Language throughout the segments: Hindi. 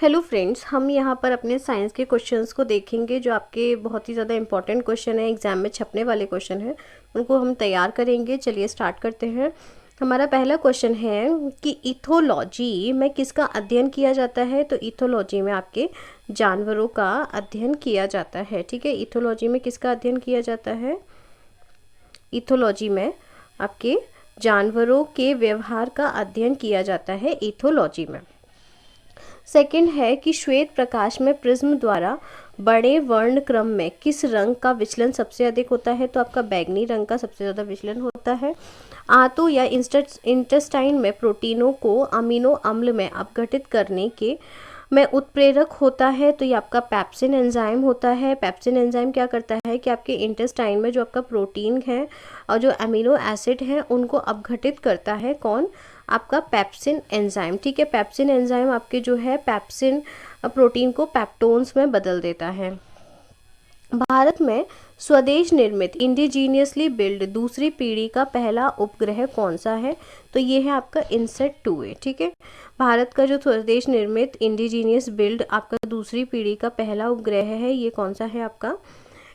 हेलो फ्रेंड्स, हम यहाँ पर अपने साइंस के क्वेश्चंस को देखेंगे जो आपके बहुत ही ज़्यादा इंपॉर्टेंट क्वेश्चन है, एग्जाम में छपने वाले क्वेश्चन हैं। उनको हम तैयार करेंगे। चलिए स्टार्ट करते हैं। हमारा पहला क्वेश्चन है कि इथोलॉजी में किसका अध्ययन किया जाता है। तो इथोलॉजी में आपके जानवरों का अध्ययन किया जाता है। ठीक है, इथोलॉजी में किसका अध्ययन किया जाता है। इथोलॉजी में आपके जानवरों के व्यवहार का अध्ययन किया जाता है इथोलॉजी में। सेकंड है कि श्वेत प्रकाश में प्रिज्म द्वारा बड़े वर्ण क्रम में किस रंग का विचलन सबसे अधिक होता है। तो आपका बैंगनी रंग का सबसे ज़्यादा विचलन होता है। आंतों या इंटेस्टाइन में प्रोटीनों को अमीनो अम्ल में अपघटित करने के में उत्प्रेरक होता है। तो ये आपका पेप्सिन एंजाइम होता है। पेप्सिन एंजाइम क्या करता है कि आपके इंटेस्टाइन में जो आपका प्रोटीन है और जो अमीनो एसिड है उनको अपघटित करता है। कौन? आपका पेप्सिन एंजाइम। ठीक है, पेप्सिन एंजाइम आपके जो है पेप्सिन प्रोटीन को पेप्टोन्स में बदल देता है। भारत में स्वदेश निर्मित इंडिजीनियसली बिल्ड दूसरी पीढ़ी का पहला उपग्रह कौन सा है। तो ये है आपका इनसेट 2A। ठीक है, भारत का जो स्वदेश निर्मित इंडिजीनियस बिल्ड आपका दूसरी पीढ़ी का पहला उपग्रह है, ये कौन सा है आपका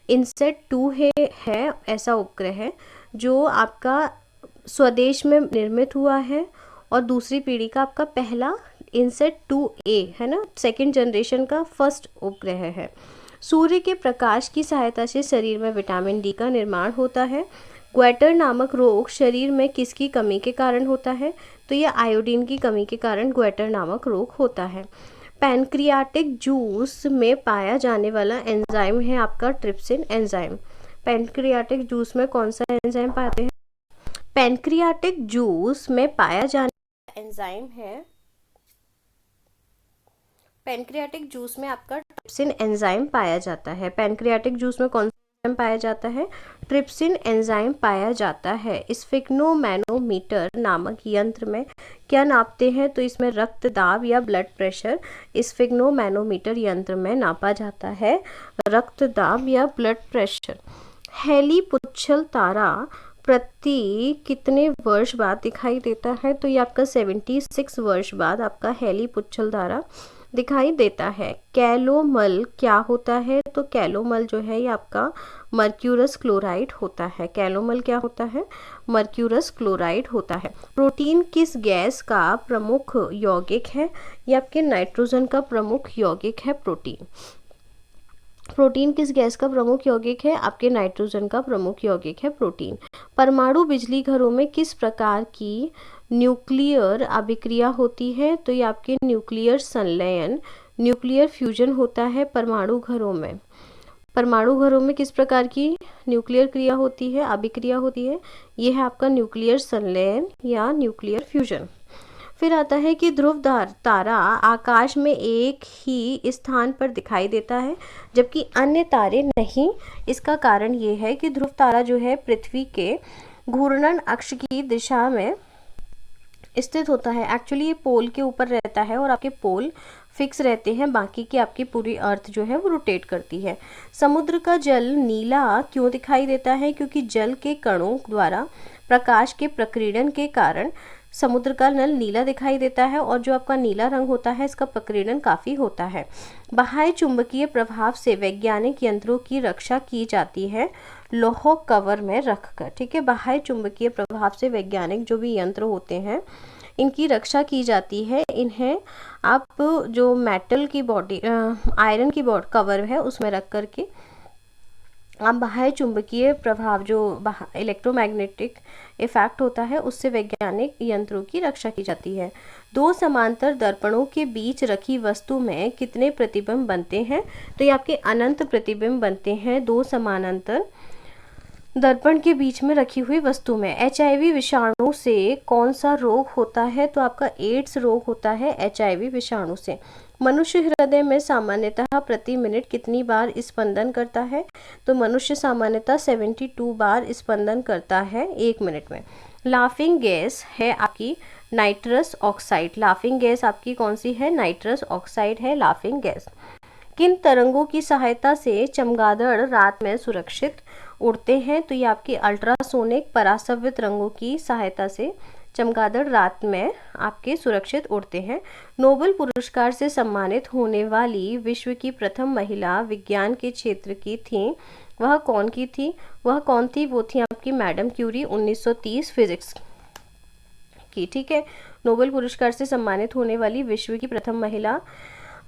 इनसेट 2 है ऐसा उपग्रह जो आपका स्वदेश में निर्मित हुआ है और दूसरी पीढ़ी का आपका पहला इनसेट 2A है ना, सेकेंड जनरेशन का फर्स्ट उपग्रह है। सूर्य के प्रकाश की सहायता से शरीर में विटामिन डी का निर्माण होता है। ग्वेटर नामक रोग शरीर में किसकी कमी के कारण होता है। तो यह आयोडीन की कमी के कारण ग्वेटर नामक रोग होता है। पैनक्रियाटिक जूस में पाया जाने वाला एंजाइम है आपका ट्रिप्सिन एंजाइम। पैनक्रियाटिक जूस में कौन सा एंजाइम पाते हैं? पैनक्रियाटिक जूस में पाया जाने वाला एंजाइम है, पैनक्रियाटिक जूस में आपका ट्रिप्सिन एंजाइम पाया जाता है। पैनक्रियाटिक जूस में कौन सा एंजाइम पाया जाता है? ट्रिप्सिन एंजाइम पाया जाता है। स्फिग्नोमैनोमीटर नामक यंत्र में क्या नापते हैं? तो इसमें रक्त दाब या ब्लड प्रेशर स्फिग्नोमैनोमीटर यंत्र में नापा जाता है, रक्त दाब या ब्लड प्रेशर। हेली पुच्छल तारा प्रति कितने वर्ष बाद दिखाई देता है? तो ये आपका 76 वर्ष बाद आपका हेली पुच्छल तारा दिखाई देता है। कैलोमल क्या होता है? तो कैलोमल जो है ये आपका मर्क्यूरस क्लोराइड होता है। कैलोमल क्या होता है? मर्क्यूरस क्लोराइड होता है। प्रोटीन किस गैस का प्रमुख यौगिक है? ये आपके नाइट्रोजन का प्रमुख यौगिक है प्रोटीन। प्रोटीन किस गैस का प्रमुख यौगिक है? आपके नाइट्रोजन का प्रमुख यौगिक है प्रोटीन। परमाणु बिजली घरों में किस प्रकार की न्यूक्लियर अभिक्रिया होती है? तो ये आपके न्यूक्लियर संलयन, न्यूक्लियर फ्यूजन होता है परमाणु घरों में। परमाणु घरों में किस प्रकार की न्यूक्लियर क्रिया होती है, अभिक्रिया होती है? ये है आपका न्यूक्लियर संलयन या न्यूक्लियर फ्यूजन। फिर आता है कि ध्रुव तारा आकाश में एक ही स्थान पर दिखाई देता है जबकि अन्य तारे नहीं। इसका कारण ये है कि ध्रुव तारा जो है पृथ्वी के घूर्णन अक्ष की दिशा में स्थित होता है। एक्चुअली ये पोल के ऊपर रहता है और आपके पोल फिक्स रहते हैं, बाकी की आपकी पूरी अर्थ जो है वो रोटेट करती है। समुद्र का जल नीला क्यों दिखाई देता है? क्योंकि जल के कणों द्वारा प्रकाश के प्रकीर्णन के कारण समुद्र का नल नीला दिखाई देता है और जो आपका नीला रंग होता है इसका प्रकीर्णन काफ़ी होता है। बाह्य चुंबकीय प्रभाव से वैज्ञानिक यंत्रों की रक्षा की जाती है लौह कवर में रखकर। ठीक है, बाह्य चुंबकीय प्रभाव से वैज्ञानिक जो भी यंत्र होते हैं इनकी रक्षा की जाती है। इन्हें आप जो मेटल की बॉडी आयरन की बॉडी कवर है उसमें रख करके आप बाह्य चुंबकीय प्रभाव जो इलेक्ट्रोमैग्नेटिक इफेक्ट होता है उससे वैज्ञानिक यंत्रों की रक्षा की जाती है। दो समांतर दर्पणों के बीच रखी वस्तु में कितने प्रतिबिंब बनते हैं? तो ये आपके अनंत प्रतिबिंब बनते हैं दो समानांतर दर्पण के बीच में रखी हुई वस्तु में। HIV विषाणु से कौन सा रोग होता है? तो आपका एड्स रोग होता है HIV विषाणु से। मनुष्य हृदय में सामान्यतः प्रति मिनट कितनी बार स्पंदन करता है? तो मनुष्य सामान्यतः 72 बार स्पंदन करता है 1 मिनट में। लाफिंग गैस है आपकी नाइट्रस ऑक्साइड। लाफिंग गैस आपकी कौन सी है? नाइट्रस ऑक्साइड है लाफिंग गैस। किन तरंगों की सहायता से चमगादड़ रात में सुरक्षित उड़ते हैं? तो ये आपकी अल्ट्रासोनिक परासव्य तरंगों की सहायता से चमगादड़ रात में आपके सुरक्षित उड़ते हैं। नोबेल पुरस्कार से सम्मानित होने वाली विश्व की प्रथम महिला विज्ञान के क्षेत्र की थी, वह कौन की थी? वह कौन थी? वो थी आपकी मैडम क्यूरी, 1930 फिजिक्स की। ठीक है, नोबेल पुरस्कार से सम्मानित होने वाली विश्व की प्रथम महिला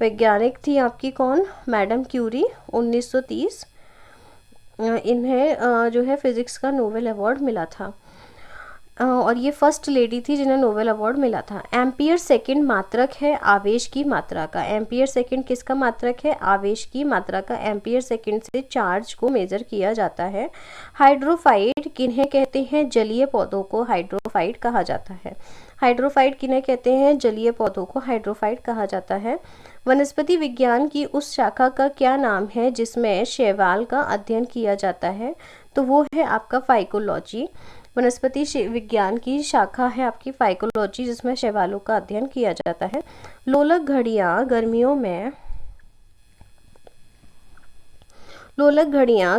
वैज्ञानिक थी आपकी कौन? Madam Curie, 1930। इन्हें जो है फिजिक्स का नोबेल अवार्ड मिला था और ये फर्स्ट लेडी थी जिन्हें नोबेल अवार्ड मिला था। एम्पियर सेकंड मात्रक है आवेश की मात्रा का। एम्पियर सेकंड किसका मात्रक है? आवेश की मात्रा का। एम्पियर सेकंड से चार्ज को मेजर किया जाता है। हाइड्रोफाइट किन्हें कहते हैं? जलीय पौधों को हाइड्रोफाइट कहा जाता है। हाइड्रोफाइट किन्हें कहते हैं? जलीय पौधों को हाइड्रोफाइट कहा जाता है। वनस्पति विज्ञान की उस शाखा का क्या नाम है जिसमें शैवाल का अध्ययन किया जाता है? तो वो है आपका फाइकोलॉजी। वनस्पति विज्ञान की शाखा है आपकी फाइकोलॉजी, जिसमें शैवालों का अध्ययन किया जाता है। लोलक घड़ियां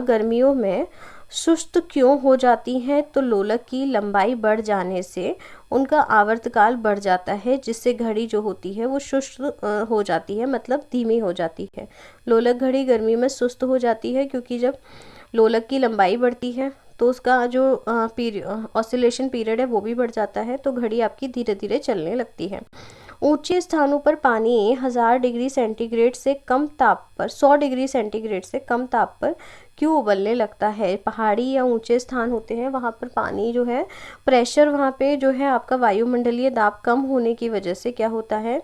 गर्मियों में सुस्त क्यों हो जाती हैं? तो लोलक की लंबाई बढ़ जाने से उनका आवर्तकाल बढ़ जाता है, जिससे घड़ी जो होती है वो सुस्त हो जाती है, मतलब धीमी हो जाती है। लोलक घड़ी गर्मी में सुस्त हो जाती है क्योंकि जब लोलक की लंबाई बढ़ती है तो उसका जो ऑसिलेशन पीरियड है वो भी बढ़ जाता है, तो घड़ी आपकी धीरे धीरे चलने लगती है। ऊंचे स्थानों पर पानी 1000 डिग्री सेंटीग्रेड से कम ताप पर 100 डिग्री सेंटीग्रेड से कम ताप पर क्यों उबलने लगता है? पहाड़ी या ऊंचे स्थान होते हैं वहाँ पर पानी जो है प्रेशर, वहाँ पे जो है आपका वायुमंडलीय दाब कम होने की वजह से क्या होता है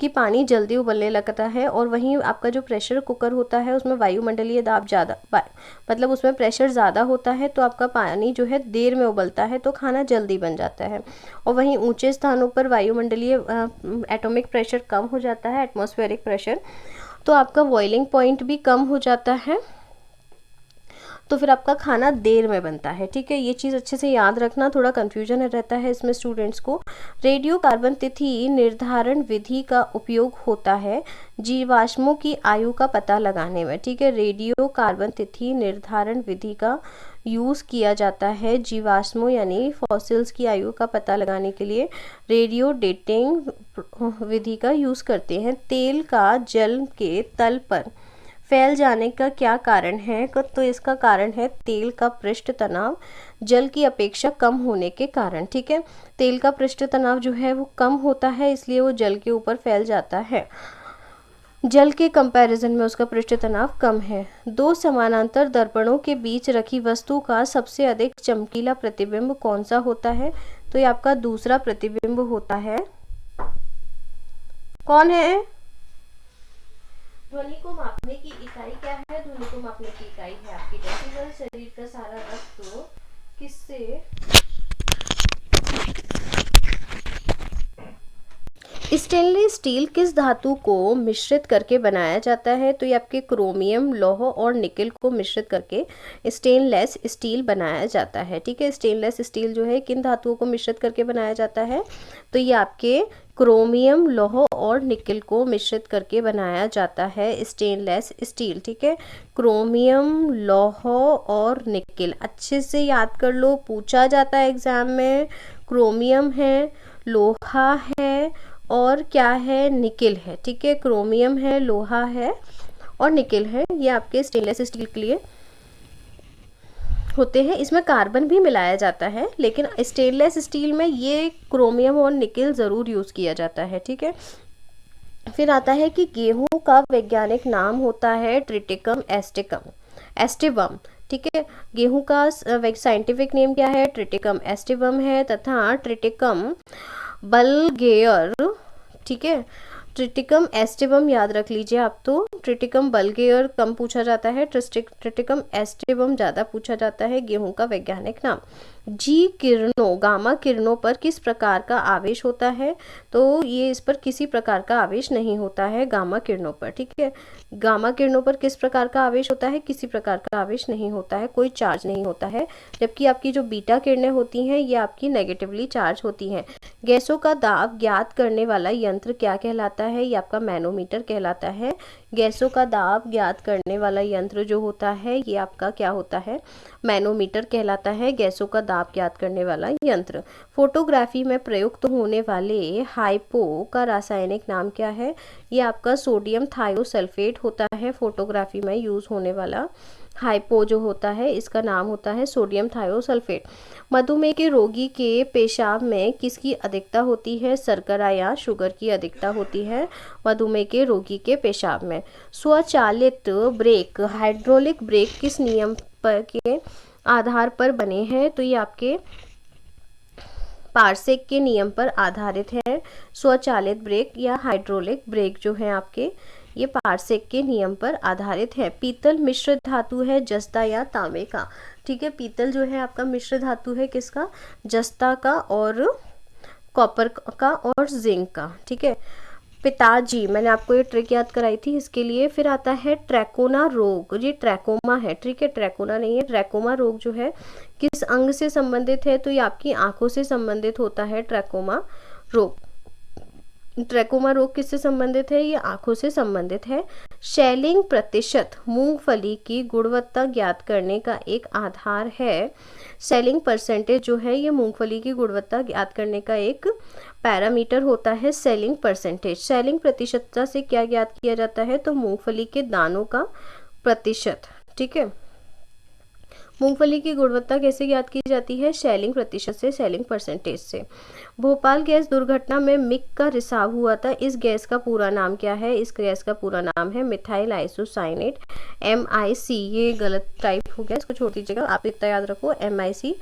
कि पानी जल्दी उबलने लगता है। और वहीं आपका जो प्रेशर कुकर होता है उसमें वायुमंडलीय दाब ज़्यादा, मतलब उसमें प्रेशर ज़्यादा होता है, तो आपका पानी जो है देर में उबलता है, तो खाना जल्दी बन जाता है। और वहीं ऊंचे स्थानों पर वायुमंडलीय एटॉमिक प्रेशर कम हो जाता है, एटमॉस्फेरिक प्रेशर, तो आपका बॉइलिंग पॉइंट भी कम हो जाता है, तो फिर आपका खाना देर में बनता है। ठीक है, ये चीज़ अच्छे से याद रखना, थोड़ा कन्फ्यूजन रहता है इसमें स्टूडेंट्स को। रेडियो कार्बन तिथि निर्धारण विधि का उपयोग होता है जीवाश्मों की आयु का पता लगाने में। ठीक है, रेडियो कार्बन तिथि निर्धारण विधि का यूज़ किया जाता है जीवाश्मों यानी फॉसिल्स की आयु का पता लगाने के लिए रेडियो डेटिंग विधि का यूज़ करते हैं। तेल का जल के तल पर फैल जाने का क्या कारण है? तो इसका कारण है तेल का पृष्ठ तनाव जल की अपेक्षा कम होने के कारण। ठीक है, तेल का पृष्ठ तनाव जो है वो कम होता है, इसलिए वो जल के ऊपर फैल जाता है। जल के कंपैरिजन में उसका पृष्ठ तनाव कम है। दो समानांतर दर्पणों के बीच रखी वस्तु का सबसे अधिक चमकीला प्रतिबिंब कौन सा होता है? तो ये आपका दूसरा प्रतिबिंब होता है। कौन है? ध्वनि को मापने की इकाई क्या है? ध्वनि को मापने की इकाई है आपकी डेसिबल। शरीर का सारा रक्त किससे? स्टेनलेस स्टील किस धातु को मिश्रित करके बनाया जाता है? तो ये आपके क्रोमियम, लौह और निकेल को मिश्रित करके स्टेनलेस स्टील बनाया जाता है। ठीक है, स्टेनलेस स्टील जो है किन धातुओं को मिश्रित करके बनाया जाता है? तो ये आपके क्रोमियम, लौह और निकेल को मिश्रित करके बनाया जाता है स्टेनलेस स्टील। ठीक है, क्रोमियम, लौह और निकेल अच्छे से याद कर लो, पूछा जाता है एग्जाम में। क्रोमियम है, लोहा है और क्या है? निकेल है। ठीक है, क्रोमियम है, लोहा है और निकेल है, ये आपके स्टेनलेस स्टील के लिए होते हैं। इसमें कार्बन भी मिलाया जाता है, लेकिन स्टेनलेस स्टील में ये क्रोमियम और निकेल ज़रूर यूज़ किया जाता है। ठीक है, फिर आता है कि गेहूं का वैज्ञानिक नाम होता है ट्रिटिकम एस्टिवम। ठीक है, गेहूं का साइंटिफिक नेम क्या है? ट्रिटिकम एस्टिवम है, तथा ट्रिटिकम बल्गेयर। ठीक है, ट्रिटिकम एस्टिवम याद रख लीजिए आप, तो ट्रिटिकम बल्गेयर कम पूछा जाता है, ट्रिटिकम एस्टिवम ज़्यादा पूछा जाता है। गेहूं का वैज्ञानिक नाम। गामा किरणों पर किस प्रकार का आवेश होता है? तो ये इस पर किसी प्रकार का आवेश नहीं होता है गामा किरणों पर। ठीक है, गामा किरणों पर किस प्रकार का आवेश होता है? किसी प्रकार का आवेश नहीं होता है, कोई चार्ज नहीं होता है। जबकि आपकी जो बीटा किरणें होती हैं ये आपकी नेगेटिवली चार्ज होती हैं। गैसों का दाब ज्ञात करने वाला यंत्र क्या कहलाता है ये आपका मैनोमीटर कहलाता है। गैसों का दाब ज्ञात करने वाला यंत्र जो होता है ये आपका क्या होता है, मैनोमीटर कहलाता है, गैसों का दाब ज्ञात करने वाला यंत्र। फोटोग्राफी में प्रयुक्त होने वाले हाइपो का रासायनिक नाम क्या है, ये आपका सोडियम थायोसल्फेट होता है। फोटोग्राफी में यूज़ होने वाला हाइपो जो होता है इसका नाम होता है सोडियम थायोसल्फेट। मधुमेह के रोगी के पेशाब में किसकी अधिकता होती है, शर्करा या शुगर की अधिकता होती है मधुमेह के रोगी के पेशाब में। स्वचालित ब्रेक, हाइड्रोलिक ब्रेक किस नियम पर के आधार पर बने हैं, तो ये आपके पार्सेक के नियम पर आधारित है। स्वचालित ब्रेक या हाइड्रोलिक ब्रेक जो है आपके ये पार्सेक के नियम पर आधारित है। पीतल मिश्र धातु है जस्ता या तांबे का, ठीक है। पीतल जो है आपका मिश्र धातु है किसका, जस्ता का और कॉपर का और जिंक का, ठीक है। पिताजी, मैंने आपको ये ट्रिक याद कराई थी इसके लिए। फिर आता है ट्रैकोना रोग, ये ट्रैकोमा है, ठीक है, ट्रैकोना नहीं है। ट्रैकोमा रोग जो है किस अंग से संबंधित है, तो ये आपकी आंखों से संबंधित होता है ट्रैकोमा रोग। ट्रैकोमा रोग किससे संबंधित है, ये आंखों से संबंधित है। शैलिंग प्रतिशत मूंगफली की गुणवत्ता ज्ञात करने का एक आधार है। सेलिंग परसेंटेज जो है ये मूंगफली की गुणवत्ता ज्ञात करने का एक पैरामीटर होता है, सेलिंग परसेंटेज। सेलिंग प्रतिशतता से क्या ज्ञात किया जाता है, तो मूंगफली के दानों का प्रतिशत, ठीक है। मूंगफली की गुणवत्ता कैसे ज्ञात की जाती है, सेलिंग प्रतिशत से, सेलिंग परसेंटेज से। भोपाल गैस दुर्घटना में मिग का रिसाव हुआ था, इस गैस का पूरा नाम क्या है, इस गैस का पूरा नाम है मिथाइल आइसोसाइनेट, MIC। ये गलत टाइप हो गया, इसको छोड़ दीजिएगा, आप इतना याद रखो, MIC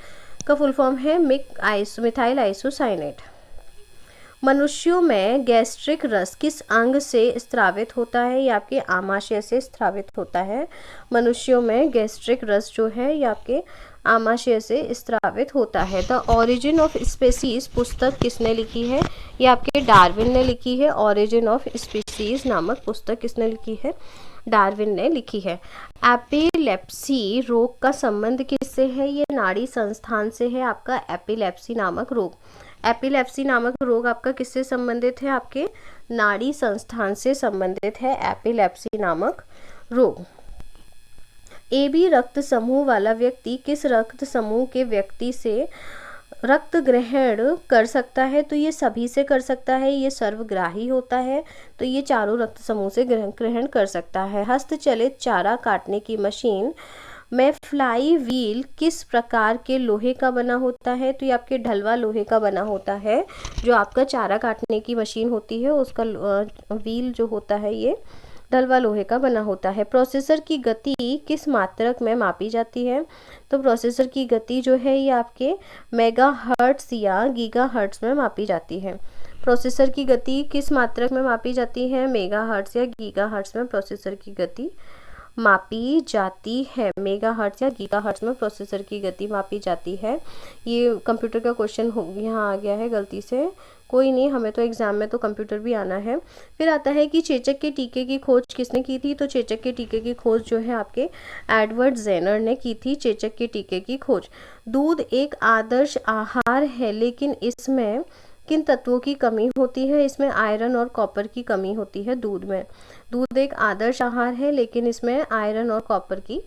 का फुल फॉर्म है मिथाइल आइसोसाइनेट। मनुष्यों में गैस्ट्रिक रस किस अंग से स्रावित होता है, ये आपके आमाशय से स्रावित होता है। मनुष्यों में गैस्ट्रिक रस जो है ये आपके आमाशय से स्रावित होता है। द ओरिजिन ऑफ स्पीसीज पुस्तक किसने लिखी है, ये आपके डार्विन ने लिखी है। ओरिजिन ऑफ स्पीसीज नामक पुस्तक किसने लिखी है, डार्विन ने लिखी है। एपिलेप्सी रोग का संबंध किससे है, ये नाड़ी संस्थान से है आपका एपिलेप्सी नामक रोग। एपिलेप्सी नामक रोग आपका किससे संबंधित है, आपके नाड़ी संस्थान से संबंधित है एपिलेप्सी नामक रोग। AB रक्त समूह वाला व्यक्ति किस रक्त समूह के व्यक्ति से रक्त ग्रहण कर सकता है, तो ये सभी से कर सकता है, ये सर्वग्राही होता है, तो ये चारों रक्त समूह से ग्रहण कर सकता है। हस्तचलित चारा काटने की मशीन में फ्लाई व्हील किस प्रकार के लोहे का बना होता है, तो ये आपके ढलवा लोहे का बना होता है। जो आपका चारा काटने की मशीन होती है उसका व्हील जो होता है ये ढलवा लोहे का बना होता है। प्रोसेसर की गति किस मात्रक में मापी जाती है, तो प्रोसेसर की गति जो है ये आपके मेगाहर्ट्ज या गीगाहर्ट्ज में मापी जाती है। प्रोसेसर की गति किस मात्रक में मापी जाती है, मेगाहर्ट्ज या गीगाहर्ट्ज में प्रोसेसर की गति मापी जाती है। मेगाहर्ट्ज या गीगाहर्ट्ज में प्रोसेसर की गति मापी जाती है। ये कंप्यूटर का क्वेश्चन हो यहाँ आ गया है गलती से, कोई नहीं, हमें तो एग्जाम में तो कंप्यूटर भी आना है। फिर आता है कि चेचक के टीके की खोज किसने की थी, तो चेचक के टीके की खोज जो है आपके एडवर्ड जेनर ने की थी, चेचक के टीके की खोज। दूध एक आदर्श आहार है लेकिन इसमें किन तत्वों की कमी होती है, इसमें आयरन और कॉपर की कमी होती है दूध में। दूध एक आदर्श आहार है लेकिन इसमें आयरन और कॉपर की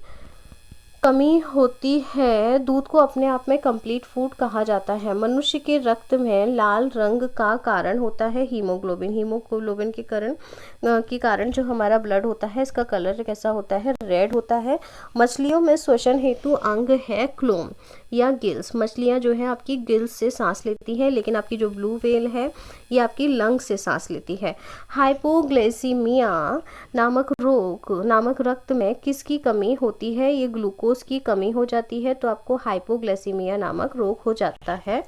कमी होती है। दूध को अपने आप में कंप्लीट फूड कहा जाता है। मनुष्य के रक्त में लाल रंग का कारण होता है हीमोग्लोबिन। हीमोग्लोबिन के कारण जो हमारा ब्लड होता है इसका कलर कैसा होता है, रेड होता है। मछलियों में श्वसन हेतु अंग है क्लोम या गिल्स। मछलियाँ जो है आपकी गिल्स से सांस लेती है, लेकिन आपकी जो ब्लू व्हेल है ये आपकी लंग से सांस लेती है। हाइपोग्लाइसीमिया नामक रोग नामक रक्त में किसकी कमी होती है, ये ग्लूकोज की कमी हो जाती है, तो आपको हाइपोग्लाइसीमिया नामक रोग हो जाता है।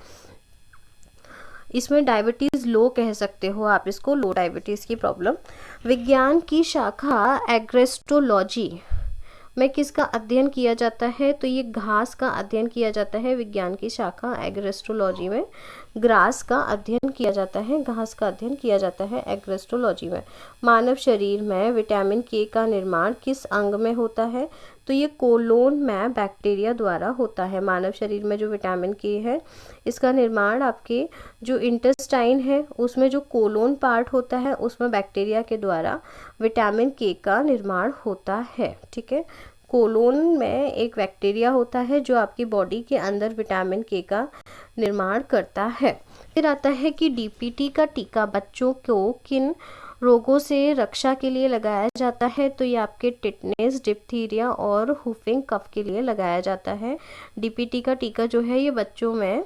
इसमें डायबिटीज़ लो कह सकते हो आप इसको, लो डायबिटीज़ की प्रॉब्लम। विज्ञान की शाखा एग्रेस्टोलॉजी में किसका अध्ययन किया जाता है, तो ये घास का अध्ययन किया जाता है विज्ञान की शाखा एग्रेस्टोलॉजी में। ग्रास का अध्ययन किया जाता है, घास का अध्ययन किया जाता है एग्रेस्टोलॉजी में। मानव शरीर में विटामिन के का निर्माण किस अंग में होता है? तो ये कोलोन में बैक्टीरिया द्वारा होता है। मानव शरीर में जो विटामिन के है इसका निर्माण आपके जो इंटेस्टाइन है उसमें जो कोलोन पार्ट होता है उसमें बैक्टीरिया के द्वारा विटामिन के का निर्माण होता है। ठीक है, कोलोन में एक बैक्टीरिया होता है जो आपकी बॉडी के अंदर विटामिन के का निर्माण करता है। फिर आता है कि डीपीटी का टीका बच्चों को किन रोगों से रक्षा के लिए लगाया जाता है? तो ये आपके टिटनेस, डिप्थीरिया और हुफिंग कफ के लिए लगाया जाता है। डीपीटी का टीका जो है ये बच्चों में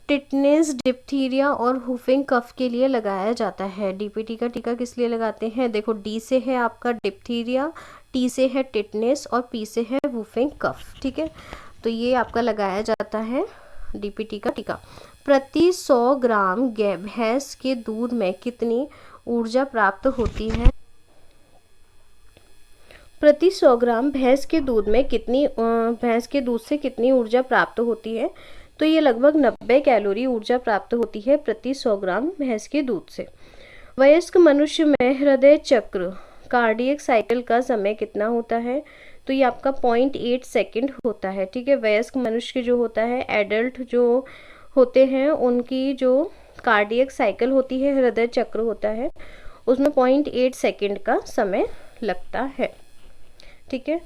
टिटनेस, डिप्थीरिया और हुफिंग कफ के लिए लगाया जाता है। डीपीटी का टीका किस लिए लगाते हैं? देखो, डी से है आपका डिप्थीरिया, टी से है टिटनेस और पी से है हुफिंग कफ। ठीक है, तो ये आपका लगाया जाता है डीपीटी का टीका। प्रति 100 ग्राम भैंस के दूध में कितनी ऊर्जा प्राप्त होती है? प्रति 100 ग्राम भैंस के दूध में भैंस के दूध से कितनी ऊर्जा प्राप्त होती है? तो ये लगभग 90 कैलोरी ऊर्जा प्राप्त होती है प्रति 100 ग्राम भैंस के दूध से। वयस्क मनुष्य में हृदय चक्र कार्डियक साइकिल का समय कितना होता है? तो ये आपका 0.8 सेकेंड होता है। ठीक है, वयस्क मनुष्य जो होता है, एडल्ट जो होते हैं, उनकी जो कार्डियक साइकिल होती है, हृदय चक्र होता है, उसमें 0.8 सेकेंड का समय लगता है। ठीक है,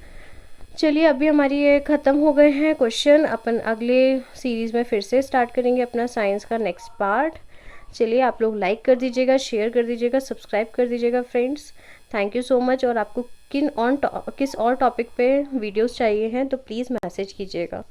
चलिए अभी हमारी ये ख़त्म हो गए हैं क्वेश्चन। अपन अगले सीरीज़ में फिर से स्टार्ट करेंगे अपना साइंस का नेक्स्ट पार्ट। चलिए आप लोग लाइक कर दीजिएगा, शेयर कर दीजिएगा, सब्सक्राइब कर दीजिएगा friends. Thank you so much. और आपको किस और टॉपिक पे वीडियोस चाहिए हैं तो प्लीज़ मैसेज कीजिएगा।